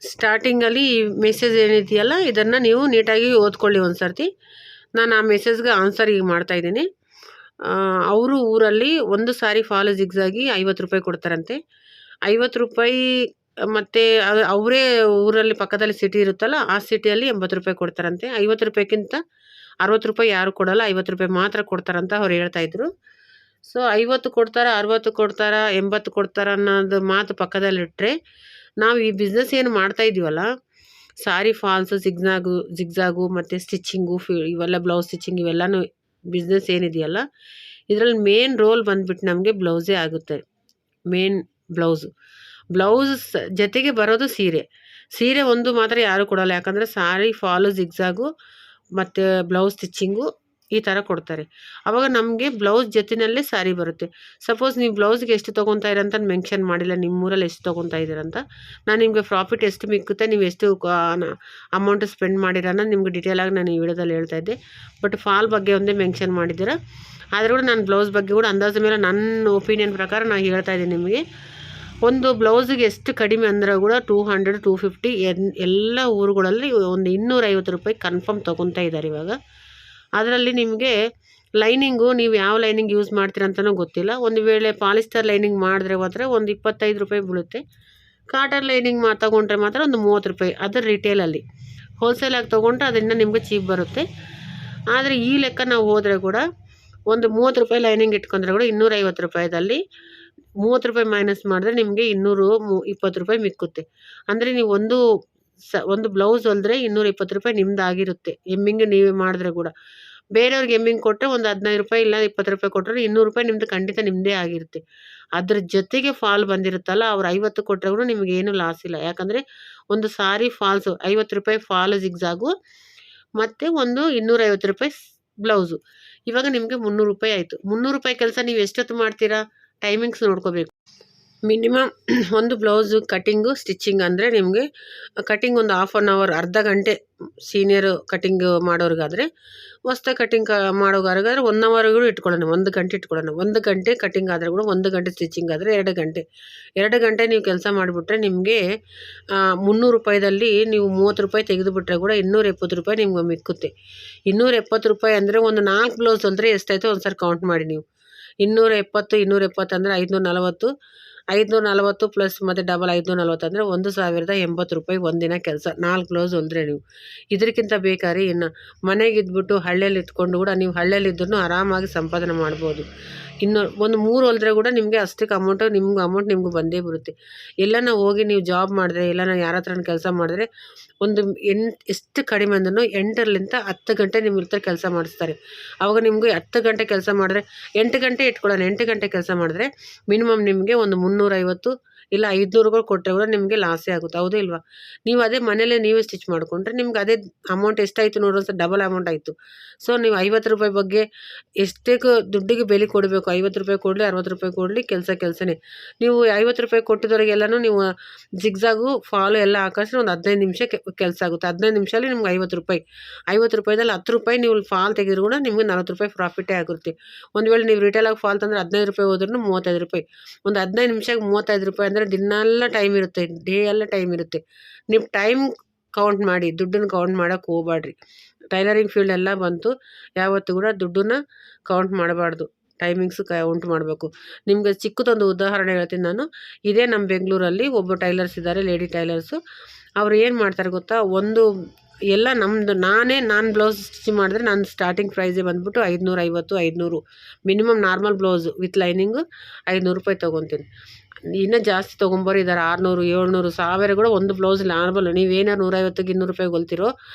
ಸ್ಟಾರ್ಟಿಂಗಲ್ಲಿ ಈ ಮೆಸೇಜ್ ಏನಿದೆಯಲ್ಲ ಇದನ್ನು ನೀವು ನೀಟಾಗಿ ಓದ್ಕೊಳ್ಳಿ ಒಂದು ಸರ್ತಿ. ನಾನು ಆ ಮೆಸೇಜ್ಗೆ ಆನ್ಸರ್ ಈಗ ಮಾಡ್ತಾಯಿದ್ದೀನಿ. ಅವರು ಊರಲ್ಲಿ ಒಂದು ಸಾರಿ ಫಾಲ್ ಜಿಗ್ಸಾಗಿ 50 ರೂಪಾಯಿ ಕೊಡ್ತಾರಂತೆ. 50 ರೂಪಾಯಿ ಮತ್ತು ಅವರೇ ಊರಲ್ಲಿ ಪಕ್ಕದಲ್ಲಿ ಸಿಟಿ ಇರುತ್ತಲ್ಲ, ಆ ಸಿಟಿಯಲ್ಲಿ 80 ರೂಪಾಯಿ ಕೊಡ್ತಾರಂತೆ. 50 ರೂಪಾಯಿಗಿಂತ 60 ರೂಪಾಯಿ ಯಾರು ಕೊಡಲ್ಲ, 50 ರೂಪಾಯಿ ಮಾತ್ರ ಕೊಡ್ತಾರಂತ ಅವ್ರು ಹೇಳ್ತಾಯಿದ್ರು. ಸೊ 50 ಕೊಡ್ತಾರಾ, 60 ಕೊಡ್ತಾರಾ, 80 ಕೊಡ್ತಾರ ಅನ್ನೋದು ಮಾತು ಪಕ್ಕದಲ್ಲಿಟ್ಟರೆ, ನಾವು ಈ ಬಿಸ್ನೆಸ್ ಏನು ಮಾಡ್ತಾ ಇದೀವಲ್ಲ, ಸಾರಿ ಫಾಲ್ಸು, ಜಿಗ್ಜಾಗು ಮತ್ತು ಸ್ಟಿಚ್ಚಿಂಗು, ಇವೆಲ್ಲ ಬ್ಲೌಸ್ ಸ್ಟಿಚ್ಚಿಂಗ್ ಇವೆಲ್ಲನೂ ಬಿಸ್ನೆಸ್ ಏನಿದೆಯಲ್ಲ, ಇದರಲ್ಲಿ ಮೇನ್ ರೋಲ್ ಬಂದುಬಿಟ್ಟು ನಮಗೆ ಬ್ಲೌಸೇ ಆಗುತ್ತೆ. ಮೇನ್ ಬ್ಲೌಸ್ ಜೊತೆಗೆ ಬರೋದು ಸೀರೆ ಒಂದು ಮಾತ್ರ ಯಾರು ಕೊಡಲ್ಲ. ಯಾಕಂದರೆ ಸಾರಿ ಫಾಲು ಜಿಗ್ಜಾಗು ಮತ್ತು ಬ್ಲೌಸ್ ಸ್ಟಿಚ್ಚಿಂಗು ಈ ಥರ ಕೊಡ್ತಾರೆ. ಆವಾಗ ನಮಗೆ ಬ್ಲೌಸ್ ಜೊತೆಯಲ್ಲೇ ಸಾರಿ ಬರುತ್ತೆ. ಸಪೋಸ್ ನೀವು ಬ್ಲೌಸ್ಗೆ ಎಷ್ಟು ತೊಗೊತಾ ಇರಂತ ಮೆನ್ಷನ್ ಮಾಡಿಲ್ಲ, ನಿಮ್ಮೂರಲ್ಲಿ ಎಷ್ಟು ತೊಗೊತಾ ಇದ್ದೀರಂತ. ನಾನು ನಿಮಗೆ ಪ್ರಾಫಿಟ್ ಎಷ್ಟು ಮಿಕ್ಕುತ್ತೆ, ನೀವು ಎಷ್ಟು ಅಮೌಂಟ್ ಸ್ಪೆಂಡ್ ಮಾಡಿರೋನ್ನ ನಿಮ್ಗೆ ಡೀಟೇಲಾಗಿ ನಾನು ಈ ವಿಡಿಯೋದಲ್ಲಿ ಹೇಳ್ತಾ ಇದ್ದೆ. ಬಟ್ ಫಾಲ್ ಬಗ್ಗೆ ಒಂದೇ ಮೆನ್ಷನ್ ಮಾಡಿದ್ದೀರ. ಆದರೂ ಕೂಡ ನಾನು ಬ್ಲೌಸ್ ಬಗ್ಗೆ ಕೂಡ ಅಂದಾಜು ಮೇಲೆ ನನ್ನ ಒಪಿನಿಯನ್ ಪ್ರಕಾರ ನಾನು ಹೇಳ್ತಾ ಇದ್ದೀನಿ ನಿಮಗೆ. ಒಂದು ಬ್ಲೌಸಿಗೆ ಎಷ್ಟು ಕಡಿಮೆ ಅಂದರೆ ಕೂಡ 200, 250 ಎಲ್ಲ ಊರುಗಳಲ್ಲಿ ಒಂದು 250 ರೂಪಾಯಿ ಕನ್ಫರ್ಮ್ ತೊಗೊತಾ ಇದ್ದಾರೆ ಇವಾಗ. ಅದರಲ್ಲಿ ನಿಮಗೆ ಲೈನಿಂಗು ನೀವು ಯಾವ ಲೈನಿಂಗ್ ಯೂಸ್ ಮಾಡ್ತೀರಂತನೂ ಗೊತ್ತಿಲ್ಲ. ಒಂದು ವೇಳೆ ಪಾಲಿಸ್ಟರ್ ಲೈನಿಂಗ್ ಮಾಡಿದ್ರೆ ಮಾತ್ರ ಒಂದು 25 ರೂಪಾಯಿ ಬೀಳುತ್ತೆ. ಕಾಟನ್ ಲೈನಿಂಗ್ ತೊಗೊಂಡ್ರೆ ಮಾತ್ರ ಒಂದು 30 ರೂಪಾಯಿ. ಅದು ರಿಟೇಲಲ್ಲಿ. ಹೋಲ್ಸೇಲಾಗಿ ತೊಗೊಂಡ್ರೆ ಅದರಿಂದ ನಿಮಗೆ ಚೀಪ್ ಬರುತ್ತೆ. ಆದರೆ ಈ ಲೆಕ್ಕ ನಾವು ಹೋದರೆ ಕೂಡ ಒಂದು 30 ರೂಪಾಯಿ ಲೈನಿಂಗ್ ಇಟ್ಕೊಂಡ್ರೆ ಕೂಡ 250 ರೂಪಾಯಿದಲ್ಲಿ 30 ರೂಪಾಯಿ ಮೈನಸ್ ಮಾಡಿದ್ರೆ ನಿಮಗೆ 220 ರೂಪಾಯಿ ಮಿಕ್ಕುತ್ತೆ. ಅಂದರೆ ನೀವು ಒಂದು ಬ್ಲೌಸ್ ಹೊಲಿದ್ರೆ 220 ರೂಪಾಯಿ ನಿಮ್ದು ಆಗಿರುತ್ತೆ. ಎಮ್ಮಿಂಗ್ ನೀವೇ ಮಾಡಿದ್ರೆ ಕೂಡ. ಬೇರೆಯವ್ರಿಗೆ ಎಮ್ಮಿಂಗ್ ಕೊಟ್ಟರೆ ಒಂದು 15 ರೂಪಾಯಿ ಇಲ್ಲ 20 ರೂಪಾಯಿ ಕೊಟ್ಟರೆ 200 ರೂಪಾಯಿ ನಿಮ್ಮದು ಖಂಡಿತ ನಿಮ್ಮದೇ ಆಗಿರುತ್ತೆ. ಅದ್ರ ಜೊತೆಗೆ ಫಾಲ್ ಬಂದಿರುತ್ತಲ್ಲ, ಅವ್ರು 50 ಕೊಟ್ಟರೆ ಕೂಡ ನಿಮಗೇನು ಲಾಸ್ ಇಲ್ಲ. ಯಾಕಂದರೆ ಒಂದು ಸಾರಿ ಫಾಲ್ಸು 50 ರೂಪಾಯಿ ಫಾಲ್ ಜಿಗ್ಜಾಗು ಮತ್ತು ಒಂದು 250 ರೂಪಾಯಿ ಬ್ಲೌಸು. ಇವಾಗ ನಿಮಗೆ 300 ರೂಪಾಯಿ ಆಯಿತು. 300 ರೂಪಾಯಿ ಕೆಲಸ ನೀವು ಎಷ್ಟೊತ್ತು ಮಾಡ್ತೀರಾ? ಟೈಮಿಂಗ್ಸ್ ನೋಡ್ಕೋಬೇಕು. ಮಿನಿಮಮ್ ಒಂದು ಬ್ಲೌಸು ಕಟಿಂಗು ಸ್ಟಿಚ್ಚಿಂಗ್ ಅಂದರೆ ನಿಮಗೆ ಕಟಿಂಗ್ ಒಂದು ಹಾಫ್ ಆನ್ ಅವರ್, ಅರ್ಧ ಗಂಟೆ ಸೀನಿಯರ್ ಕಟಿಂಗ್ ಮಾಡೋರಿಗಾದರೆ. ಹೊಸ್ದಾಗಿ ಕಟಿಂಗ್ ಮಾಡೋಗಾದ್ರೆ 1 ಅವರ್ಗಳು ಇಟ್ಕೊಳ್ಳೋಣ, 1 ಗಂಟೆ ಇಟ್ಕೊಳ್ಳೋಣ. 1 ಗಂಟೆ ಕಟಿಂಗ್ ಆದರೆ ಕೂಡ 1 ಗಂಟೆ ಸ್ಟಿಚ್ಚಿಂಗ್ ಆದರೆ 2 ಗಂಟೆ. 2 ಗಂಟೆ ನೀವು ಕೆಲಸ ಮಾಡಿಬಿಟ್ರೆ ನಿಮಗೆ 300 ರೂಪಾಯಿದಲ್ಲಿ ನೀವು 30 ರೂಪಾಯಿ ತೆಗೆದುಬಿಟ್ರೆ ಕೂಡ 270 ರೂಪಾಯಿ ನಿಮ್ಗೆ ಮಿಕ್ಕುತ್ತೆ. 270 ರೂಪಾಯಿ ಅಂದರೆ ಒಂದು 4 ಬ್ಲೌಸ್ ಅಂದರೆ ಎಷ್ಟಾಯಿತು ಒಂದು ಸರಿ ಕೌಂಟ್ ಮಾಡಿ ನೀವು. 270 ಅಂದರೆ 540 ಪ್ಲಸ್ ಮತ್ತು ಡಬಲ್ 540 ಅಂದರೆ 1080 ರೂಪಾಯಿ ಒಂದಿನ ಕೆಲಸ. 4 ಬ್ಲೌಸ್ ಹೊಲಿದ್ರೆ ನೀವು ಇದಕ್ಕಿಂತ ಬೇಕಾದ್ರೆ ಇನ್ನು ಮನೆಗಿದ್ಬಿಟ್ಟು ಹಳ್ಳಿಯಲ್ಲಿ ಇಟ್ಕೊಂಡು ಕೂಡ ನೀವು ಹಳ್ಳಿಯಲ್ಲಿದ್ದೂ ಆರಾಮಾಗಿ ಸಂಪಾದನೆ ಮಾಡ್ಬೋದು. ಇನ್ನು ಒಂದು 3 ಹೊಲಿದ್ರೆ ಕೂಡ ನಿಮಗೆ ಅಷ್ಟಕ್ಕೆ ಅಮೌಂಟ್ ನಿಮ್ಗೆ ಬಂದೇ ಬರುತ್ತೆ. ಎಲ್ಲನ ಹೋಗಿ ನೀವು ಜಾಬ್ ಮಾಡಿದ್ರೆ, ಎಲ್ಲನ ಯಾರ ಹತ್ರ ಕೆಲಸ ಮಾಡಿದ್ರೆ ಒಂದು ಎಷ್ಟು ಕಡಿಮೆ ಅಂದ್ರೂ 8ರಿಂದ 10 ಗಂಟೆ ನಿಮ್ಮ ಹತ್ರ ಕೆಲಸ ಮಾಡಿಸ್ತಾರೆ. ಆವಾಗ ನಿಮಗೆ 10 ಗಂಟೆ ಕೆಲಸ ಮಾಡಿದ್ರೆ 8 ಗಂಟೆ ಇಟ್ಕೊಳ್ಳೋಣ. 8 ಗಂಟೆ ಕೆಲಸ ಮಾಡಿದ್ರೆ ಮಿನಿಮಮ್ ನಿಮಗೆ ಒಂದು 350 ಇಲ್ಲ 500ಗಳು ಕೊಟ್ಟರೆ ಕೂಡ ನಿಮಗೆ ಲಾಸೇ ಆಗುತ್ತೆ. ಹೌದು ಇಲ್ವಾ? ನೀವು ಅದೇ ಮನೇಲೇ ನೀವೇ ಸ್ಟಿಚ್ ಮಾಡಿಕೊಂಡ್ರೆ ನಿಮ್ಗೆ ಅದೇ ಅಮೌಂಟ್ ಎಷ್ಟಾಯಿತು ನೋಡೋ ಡಬಲ್ ಅಮೌಂಟ್ ಆಯಿತು. ಸೊ ನೀವು 50 ರೂಪಾಯಿ ಬಗ್ಗೆ ಎಷ್ಟೇ ದುಡ್ಡಿಗೆ ಬೆಲೆ ಕೊಡಬೇಕು. 50 ರೂಪಾಯಿ ಕೊಡಲಿ 60 ರೂಪಾಯಿ ಕೊಡಲಿ ಕೆಲಸನೇ. ನೀವು 50 ರೂಪಾಯಿ ಕೊಟ್ಟಿದ್ದವರಿಗೆಲ್ಲನೂ ನೀವು ಜಿಗ್ಜಾಗು ಫಾಲು ಎಲ್ಲ ಹಾಕಿದ್ರೆ ಒಂದು 15 ನಿಮಿಷ ಕೆಲಸ ಆಗುತ್ತೆ. 15 ನಿಮಿಷದಲ್ಲಿ ನಿಮ್ಗೆ 50 ರೂಪಾಯಿ. 50 ರೂಪಾಯಿದಲ್ಲಿ 10 ರೂಪಾಯಿ ನೀವು ಫಾಲ್ ತೆಗೆದ್ರು ಕೂಡ ನಿಮಗೆ 40 ರೂಪಾಯಿ ಪ್ರಾಫಿಟೇ ಆಗುತ್ತೆ. ಒಂದು ವೇಳೆ ನೀವು ರಿಟೇಲಾಗಿ ಫಾಲ್ ತಂದರೆ 15 ರೂಪಾಯಿ ಹೋದ್ರೂ 35 ರೂಪಾಯಿ. ಒಂದು 15 ನಿಮಿಷಕ್ಕೆ 35 ರೂಪಾಯಿ ಅಂದರೆ ದಿನೆಲ್ಲ ಟೈಮ್ ಇರುತ್ತೆ, ಡೇ ಎಲ್ಲ ಟೈಮ್ ಇರುತ್ತೆ. ನೀವು ಟೈಮ್ ಕೌಂಟ್ ಮಾಡಿ, ದುಡ್ಡನ್ನು ಕೌಂಟ್ ಮಾಡೋಕ್ಕೆ ಹೋಗಬೇಡ್ರಿ. ಟೈಲರಿಂಗ್ ಫೀಲ್ಡ್ ಎಲ್ಲ ಬಂತು, ಯಾವತ್ತೂ ಕೂಡ ದುಡ್ಡನ್ನು ಕೌಂಟ್ ಮಾಡಬಾರ್ದು, ಟೈಮಿಂಗ್ಸು ಕೌಂಟ್ ಮಾಡಬೇಕು. ನಿಮಗೆ ಚಿಕ್ಕದೊಂದು ಉದಾಹರಣೆ ಹೇಳ್ತೀನಿ ನಾನು. ಇದೇ ನಮ್ಮ ಬೆಂಗಳೂರಲ್ಲಿ ಒಬ್ಬ ಟೈಲರ್ಸ್ ಇದ್ದಾರೆ, ಲೇಡಿ ಟೈಲರ್ಸು. ಅವ್ರು ಏನು ಮಾಡ್ತಾರೆ ಗೊತ್ತಾ, ಎಲ್ಲ ನಾನು ಬ್ಲೌಸ್ ಸ್ಟಿಚ್ ಮಾಡಿದ್ರೆ ನನ್ನ ಸ್ಟಾರ್ಟಿಂಗ್ ಪ್ರೈಸೇ ಬಂದುಬಿಟ್ಟು 550 minimum. Normal blouse with lining 500 ರೂಪಾಯಿ ತೊಗೊತೀನಿ. ಇನ್ನೂ ಜಾಸ್ತಿ ತೊಗೊಂಬರಿದ್ದಾರೆ 600, 700, 1000 ಕೂಡ ಒಂದು ಬ್ಲೌಸ್ ನಾರ್ಮಲ್. ನೀವೇನಾರು 150ಗೆ 200 ರೂಪಾಯಿ ಹೊಲ್ತಿರೋ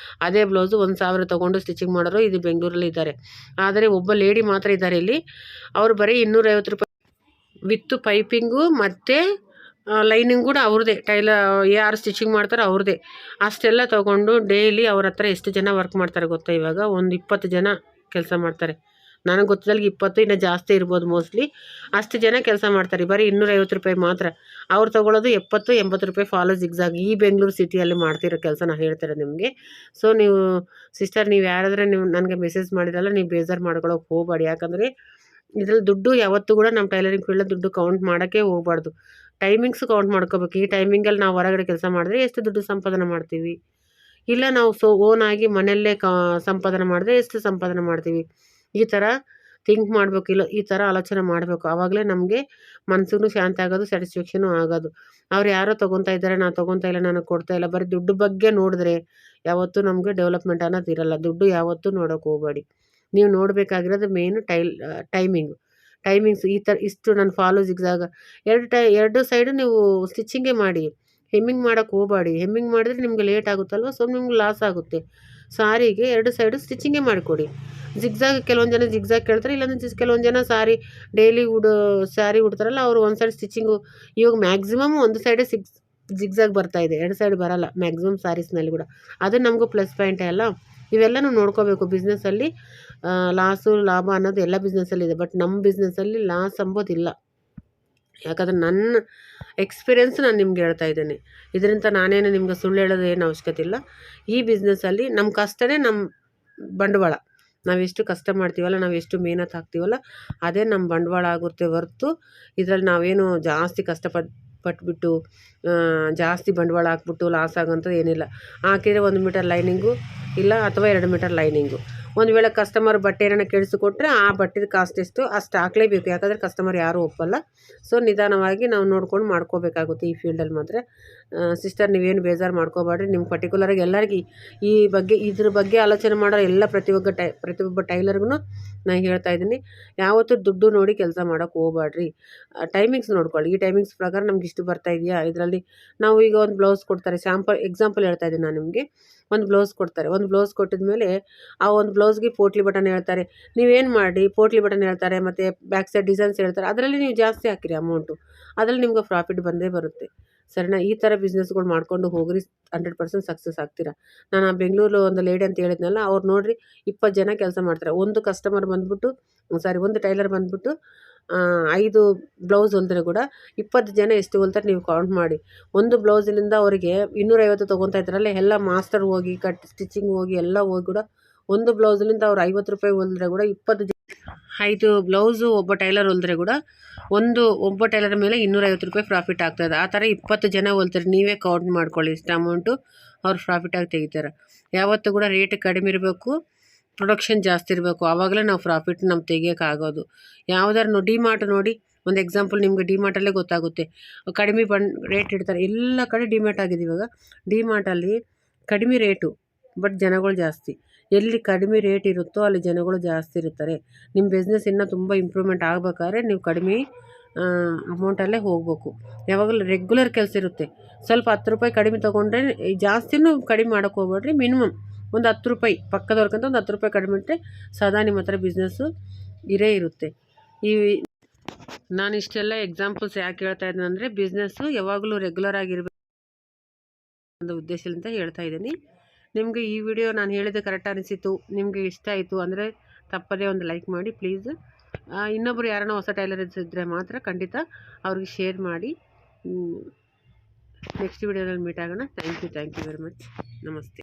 ಅದೇ ಬ್ಲೌಸು 1000 ತೊಗೊಂಡು ಸ್ಟಿಚಿಂಗ್ ಮಾಡೋರು ಇದು ಬೆಂಗಳೂರಲ್ಲಿ ಇದ್ದಾರೆ. ಆದರೆ ಒಬ್ಬ ಲೇಡಿ ಮಾತ್ರ ಇದ್ದಾರೆ ಇಲ್ಲಿ. ಅವರು ಬರೀ 250 ರೂಪಾಯಿ ವಿತ್ತು ಪೈಪಿಂಗು ಮತ್ತು ಲೈನಿಂಗ್ ಕೂಡ ಅವ್ರದ್ದೇ. ಯಾರು ಸ್ಟಿಚಿಂಗ್ ಮಾಡ್ತಾರೋ ಅವ್ರದ್ದೇ. ಅಷ್ಟೆಲ್ಲ ತೊಗೊಂಡು ಡೈಲಿ ಅವ್ರ ಹತ್ರ ಎಷ್ಟು ಜನ ವರ್ಕ್ ಮಾಡ್ತಾರೆ ಗೊತ್ತಾ? ಇವಾಗ ಒಂದು 20 ಜನ ಕೆಲಸ ಮಾಡ್ತಾರೆ. ನನಗೆ ಗೊತ್ತಿದ್ದಲ್ಲಿ 20 ಇನ್ನೂ ಜಾಸ್ತಿ ಇರ್ಬೋದು ಮೋಸ್ಟ್ಲಿ. ಅಷ್ಟು ಜನ ಕೆಲಸ ಮಾಡ್ತಾರೆ ಬರೀ 250 ರೂಪಾಯಿ ಮಾತ್ರ. ಅವ್ರು ತೊಗೊಳ್ಳೋದು 70-80 ರೂಪಾಯಿ ಫಾಲೋ ಜಿಗ್ಜಾಗ್. ಈ ಬೆಂಗಳೂರು ಸಿಟಿಯಲ್ಲಿ ಮಾಡ್ತಿರೋ ಕೆಲಸ ನಾನು ಹೇಳ್ತಿರೋದು ನಿಮಗೆ. ಸೊ ನೀವು ಸಿಸ್ಟರ್, ನೀವು ಯಾರಾದರೆ ನೀವು ನನಗೆ ಮೆಸೇಜ್ ಮಾಡಿರಲ್ಲ, ನೀವು ಬೇಜಾರು ಮಾಡ್ಕೊಳ್ಳೋಕೆ ಹೋಗಬೇಡಿ. ಯಾಕಂದರೆ ಇದರಲ್ಲಿ ದುಡ್ಡು ಯಾವತ್ತೂ ಕೂಡ ನಮ್ಮ ಟೈಲರಿಂಗ್ ಫೀಲ್ಡಲ್ಲಿ ದುಡ್ಡು ಕೌಂಟ್ ಮಾಡೋಕ್ಕೆ ಹೋಗಬಾರ್ದು. ಟೈಮಿಂಗ್ಸ್ ಕೌಂಟ್ ಮಾಡ್ಕೋಬೇಕು. ಈ ಟೈಮಿಂಗಲ್ಲಿ ನಾವು ಹೊರಗಡೆ ಕೆಲಸ ಮಾಡಿದ್ರೆ ಎಷ್ಟು ದುಡ್ಡು ಸಂಪಾದನೆ ಮಾಡ್ತೀವಿ, ಇಲ್ಲ ನಾವು ಓನಾಗಿ ಮನೆಯಲ್ಲೇ ಸಂಪಾದನೆ ಮಾಡಿದ್ರೆ ಎಷ್ಟು ಸಂಪಾದನೆ ಮಾಡ್ತೀವಿ, ಈ ಥರ ಥಿಂಕ್ ಮಾಡಬೇಕು. ಇಲ್ಲ ಈ ಥರ ಆಲೋಚನೆ ಮಾಡಬೇಕು. ಆವಾಗಲೇ ನಮಗೆ ಮನಸ್ಸಿಗೂ ಶಾಂತಿ ಆಗೋದು, ಸ್ಯಾಟಿಸ್ಫ್ಯಾಕ್ಷನು ಆಗೋದು. ಅವ್ರು ಯಾರೋ ತೊಗೊತಾ ಇದ್ದಾರೆ, ನಾನು ತೊಗೊತಾ ಇಲ್ಲ, ನನಗೆ ಕೊಡ್ತಾ ಇಲ್ಲ, ಬರೀ ದುಡ್ಡು ಬಗ್ಗೆ ನೋಡಿದ್ರೆ ಯಾವತ್ತೂ ನಮಗೆ ಡೆವಲಪ್ಮೆಂಟ್ ಅನ್ನೋದು ಇರಲ್ಲ. ದುಡ್ಡು ಯಾವತ್ತೂ ನೋಡೋಕೆ ಹೋಗಬೇಡಿ. ನೀವು ನೋಡಬೇಕಾಗಿರೋದು ಮೇಯ್ನು ಟೈಮಿಂಗ್ಸ್. ಇಷ್ಟು ನಾನು ಫಾಲೋ ಜಿಗ್ಜಾಗ ಎರಡು ಸೈಡು ನೀವು ಸ್ಟಿಚಿಂಗೇ ಮಾಡಿ, ಹೆಮ್ಮಿಂಗ್ ಮಾಡೋಕ್ಕೆ ಹೋಗಬೇಡಿ. ಹೆಮ್ಮಿಂಗ್ ಮಾಡಿದ್ರೆ ನಿಮಗೆ ಲೇಟ್ ಆಗುತ್ತಲ್ವ, ಸೊ ನಿಮ್ಗೆ ಲಾಸ್ ಆಗುತ್ತೆ. ಸಾರಿಗೆ 2 ಸೈಡು ಸ್ಟಿಚಿಂಗೇ ಮಾಡಿಕೊಡಿ. ಜಿಗ್ಜಾಗ್ ಕೆಲವೊಂದು ಜನ ಜಿಗ್ಜಾಗ್ ಕೇಳ್ತಾರೆ, ಇಲ್ಲಾಂದರೆ ಕೆಲವೊಂದು ಜನ ಡೈಲಿ ಸ್ಯಾರಿ ಉಡ್ತಾರಲ್ಲ, ಅವರು ಒಂದು ಸೈಡ್ ಸ್ಟಿಚಿಂಗು. ಇವಾಗ ಮ್ಯಾಕ್ಸಿಮಮ್ ಒಂದು ಸೈಡೇ ಜಿಗ್ಜಾಗ್ ಬರ್ತಾಯಿದೆ, 2 ಸೈಡ್ ಬರೋಲ್ಲ ಮ್ಯಾಕ್ಸಿಮಮ್ ಸ್ಯಾರೀಸ್ನಲ್ಲಿ ಕೂಡ. ಅದು ನಮಗೂ ಪ್ಲಸ್ ಪಾಯಿಂಟೇ ಅಲ್ಲ. ಇವೆಲ್ಲನೂ ನೋಡ್ಕೋಬೇಕು ಬಿಸ್ನೆಸ್ಸಲ್ಲಿ. ಲಾಸು ಲಾಭ ಅನ್ನೋದು ಎಲ್ಲ ಬಿಸ್ನೆಸ್ಸಲ್ಲಿದೆ, ಬಟ್ ನಮ್ಮ ಬಿಸ್ನೆಸ್ಸಲ್ಲಿ ಲಾಸ್ ಅಂಬೋದಿಲ್ಲ. ಯಾಕಂದರೆ ನನ್ನ ಎಕ್ಸ್ಪೀರಿಯೆನ್ಸ್ ನಾನು ನಿಮ್ಗೆ ಹೇಳ್ತಾ ಇದ್ದೇನೆ. ಇದರಿಂದ ನಾನೇನು ನಿಮ್ಗೆ ಸುಳ್ಳು ಹೇಳೋದು ಏನು ಅವಶ್ಯಕತೆ ಇಲ್ಲ. ಈ ಬಿಸ್ನೆಸ್ಸಲ್ಲಿ ನಮ್ಮ ಕಷ್ಟನೇ ನಮ್ಮ ಬಂಡವಾಳ. ನಾವೆಷ್ಟು ಕಷ್ಟ ಮಾಡ್ತೀವಲ್ಲ, ನಾವು ಎಷ್ಟು ಮೇಹನತ್ ಹಾಕ್ತೀವಲ್ಲ, ಅದೇ ನಮ್ಮ ಬಂಡವಾಳ ಆಗುತ್ತೆ ಹೊರತು ಇದರಲ್ಲಿ ನಾವೇನು ಜಾಸ್ತಿ ಪಟ್ಬಿಟ್ಟು ಜಾಸ್ತಿ ಬಂಡವಾಳ ಹಾಕ್ಬಿಟ್ಟು ಲಾಸ್ ಆಗೋಂಥದ್ದು ಏನಿಲ್ಲ. ಹಾಕಿದರೆ 1 ಮೀಟರ್ ಲೈನಿಂಗು ಇಲ್ಲ ಅಥವಾ 2 ಮೀಟರ್ ಲೈನಿಂಗು. ಒಂದು ವೇಳೆ ಕಸ್ಟಮರ್ ಬಟ್ಟೆ ಏನಾರ ಕೆಡಿಸಿಕೊಟ್ರೆ ಆ ಬಟ್ಟೆದು ಕಾಸ್ಟ್ ಎಷ್ಟು ಅಷ್ಟು ಹಾಕಲೇಬೇಕು. ಯಾಕಂದರೆ ಕಸ್ಟಮರ್ ಯಾರೂ ಒಪ್ಪಲ್ಲ. ಸೊ ನಿಧಾನವಾಗಿ ನಾವು ನೋಡ್ಕೊಂಡು ಮಾಡ್ಕೋಬೇಕಾಗುತ್ತೆ ಈ ಫೀಲ್ಡಲ್ಲಿ ಮಾತ್ರ. ಸಿಸ್ಟರ್, ನೀವೇನು ಬೇಜಾರು ಮಾಡ್ಕೋಬೇಡ್ರಿ. ನಿಮ್ಮ ಪರ್ಟಿಕ್ಯುಲರಾಗಿ ಎಲ್ಲರಿಗೂ ಇದ್ರ ಬಗ್ಗೆ ಆಲೋಚನೆ ಮಾಡೋ ಎಲ್ಲ ಪ್ರತಿಯೊಬ್ಬ ಟೈಲರ್ಗೂ ನಾನು ಹೇಳ್ತಾ ಇದ್ದೀನಿ, ಯಾವತ್ತೂ ದುಡ್ಡು ನೋಡಿ ಕೆಲಸ ಮಾಡೋಕ್ಕೆ ಹೋಗಬೇಡ್ರಿ. ಟೈಮಿಂಗ್ಸ್ ನೋಡ್ಕೊಳ್ಳಿ. ಈ ಟೈಮಿಂಗ್ಸ್ ಪ್ರಕಾರ ನಮ್ಗೆ ಇಷ್ಟು ಬರ್ತಾ ಇದೆಯಾ, ಇದರಲ್ಲಿ ನಾವು ಈಗ ಒಂದು ಬ್ಲೌಸ್ ಕೊಡ್ತಾರೆ, ಎಕ್ಸಾಂಪಲ್ ಹೇಳ್ತಾ ಇದ್ದೀನಿ ನಾನು ನಿಮಗೆ. ಒಂದು ಬ್ಲೌಸ್ ಕೊಡ್ತಾರೆ, ಒಂದು ಬ್ಲೌಸ್ ಕೊಟ್ಟಿದ ಮೇಲೆ ಆ ಒಂದು ಬ್ಲೌಸ್ಗೆ ಪೋಟ್ಲಿ ಬಟನ್ ಹೇಳ್ತಾರೆ. ನೀವೇನು ಮಾಡಿ, ಪೋಟ್ಲಿ ಬಟನ್ ಹೇಳ್ತಾರೆ ಮತ್ತು ಬ್ಯಾಕ್ ಸೈಡ್ ಡಿಸೈನ್ಸ್ ಹೇಳ್ತಾರೆ, ಅದರಲ್ಲಿ ನೀವು ಜಾಸ್ತಿ ಹಾಕಿರಿ ಅಮೌಂಟು, ಅದರಲ್ಲಿ ನಿಮ್ಗೆ ಪ್ರಾಫಿಟ್ ಬಂದೇ ಬರುತ್ತೆ. ಸರಿನಾ? ಈ ಥರ ಬಿಸ್ನೆಸ್ಗಳು ಮಾಡ್ಕೊಂಡು ಹೋಗ್ರಿ, 100% ಸಕ್ಸಸ್ ಆಗ್ತೀರಾ. ನಾನು ಬೆಂಗಳೂರು ಒಂದು ಲೇಡಿ ಅಂತ ಹೇಳಿದ್ನಲ್ಲ, ಅವ್ರು ನೋಡಿರಿ 20 ಜನ ಕೆಲಸ ಮಾಡ್ತಾರೆ. ಒಂದು ಟೈಲರ್ ಬಂದುಬಿಟ್ಟು 5 ಬ್ಲೌಸ್ ಹೊಲಿದ್ರೆ ಕೂಡ 20 ಜನ ಎಷ್ಟು ಹೊಲ್ತಾರೆ ನೀವು ಕೌಂಟ್ ಮಾಡಿ. ಒಂದು ಬ್ಲೌಸಿನಿಂದ ಅವರಿಗೆ 250 ತೊಗೊತಾ ಇದ್ದಾರಲ್ಲ, ಎಲ್ಲ ಮಾಸ್ಟರ್ ಹೋಗಿ ಸ್ಟಿಚಿಂಗ್ ಹೋಗಿ ಎಲ್ಲ ಹೋಗಿ ಕೂಡ ಒಂದು ಬ್ಲೌಸ್ನಿಂದ ಅವ್ರು 50 ರೂಪಾಯಿ ಹೊಲಿದ್ರೆ ಕೂಡ 5 ಬ್ಲೌಸು ಒಬ್ಬ ಟೈಲರ್ ಹೊಲಿದ್ರೆ ಕೂಡ ಒಬ್ಬ ಟೈಲರ್ ಮೇಲೆ 250 ರೂಪಾಯಿ ಪ್ರಾಫಿಟ್ ಆಗ್ತದೆ. ಆ ಥರ 20 ಜನ ಹೊಲ್ತಾರೆ. ನೀವೇ ಕೌಂಟ್ ಮಾಡ್ಕೊಳ್ಳಿ ಇಷ್ಟು ಅಮೌಂಟು ಅವ್ರು ಪ್ರಾಫಿಟಾಗಿ ತೆಗಿತಾರೆ. ಯಾವತ್ತೂ ಕೂಡ ರೇಟ್ ಕಡಿಮೆ ಇರಬೇಕು, ಪ್ರೊಡಕ್ಷನ್ ಜಾಸ್ತಿ ಇರಬೇಕು. ಆವಾಗಲೇ ನಾವು ಪ್ರಾಫಿಟ್ ನಮ್ಗೆ ತೆಗಿಯೋಕ್ಕಾಗೋದು. ಯಾವ್ದಾರು ಡಿಮಾರ್ಟ್ ನೋಡಿ, ಒಂದು ಎಕ್ಸಾಂಪಲ್ ನಿಮಗೆ ಡಿಮಾರ್ಟಲ್ಲೇ ಗೊತ್ತಾಗುತ್ತೆ. ಕಡಿಮೆ ರೇಟ್ ಇಡ್ತಾರೆ, ಎಲ್ಲ ಕಡೆ ಡಿಮಾರ್ಟ್ ಆಗಿದೆ ಇವಾಗ. ಡಿಮಾರ್ಟಲ್ಲಿ ಕಡಿಮೆ ರೇಟು, ಬಟ್ ಜನಗಳು ಜಾಸ್ತಿ. ಎಲ್ಲಿ ಕಡಿಮೆ ರೇಟ್ ಇರುತ್ತೋ ಅಲ್ಲಿ ಜನಗಳು ಜಾಸ್ತಿ ಇರ್ತಾರೆ. ನಿಮ್ಮ ಬಿಸ್ನೆಸ್ ಇನ್ನೂ ತುಂಬ ಇಂಪ್ರೂವ್ಮೆಂಟ್ ಆಗಬೇಕಾದ್ರೆ ನೀವು ಕಡಿಮೆ ಅಮೌಂಟಲ್ಲೇ ಹೋಗಬೇಕು. ಯಾವಾಗಲೂ ರೆಗ್ಯುಲರ್ ಕೆಲಸ ಇರುತ್ತೆ. ಸ್ವಲ್ಪ 10 ರೂಪಾಯಿ ಕಡಿಮೆ ತೊಗೊಂಡ್ರೆ ಜಾಸ್ತಿನೂ ಕಡಿಮೆ ಮಾಡೋಕ್ಕೆ ಹೋಗ್ಬೇಡ್ರಿ. ಮಿನಿಮಮ್ ಒಂದು 10 ರೂಪಾಯಿ ಪಕ್ಕದವ್ರಿಗಂತ ಒಂದು 10 ರೂಪಾಯಿ ಕಡಿಮೆ ಇಟ್ಟರೆ ಸದಾ ನಿಮ್ಮ ಹತ್ರ ಬಿಸ್ನೆಸ್ಸು ಇರುತ್ತೆ. ನಾನು ಇಷ್ಟೆಲ್ಲ ಎಕ್ಸಾಂಪಲ್ಸ್ ಯಾಕೆ ಹೇಳ್ತಾ ಇದ್ದೀನಿ ಅಂದರೆ, ಬಿಸ್ನೆಸ್ಸು ಯಾವಾಗಲೂ ರೆಗ್ಯುಲರ್ ಆಗಿರಬೇಕು ಅನ್ನೋ ಉದ್ದೇಶದಿಂದ ಹೇಳ್ತಾ ಇದ್ದೀನಿ. ನಿಮಗೆ ಈ ವಿಡಿಯೋ ನಾನು ಹೇಳಿದ್ದು ಕರೆಕ್ಟ್ ಅನಿಸಿತು, ನಿಮಗೆ ಇಷ್ಟ ಆಯಿತು ಅಂದರೆ ತಪ್ಪದೇ ಒಂದು ಲೈಕ್ ಮಾಡಿ ಪ್ಲೀಸ್. ಇನ್ನೊಬ್ಬರು ಯಾರನ್ನ ಹೊಸ ಟೈಲರ್ಸ್ ಇದ್ದರೆ ಮಾತ್ರ ಖಂಡಿತ ಅವ್ರಿಗೆ ಶೇರ್ ಮಾಡಿ. ನೆಕ್ಸ್ಟ್ ವಿಡಿಯೋದಲ್ಲಿ ಮೀಟ್ ಆಗೋಣ. Thank you very much. ನಮಸ್ತೆ.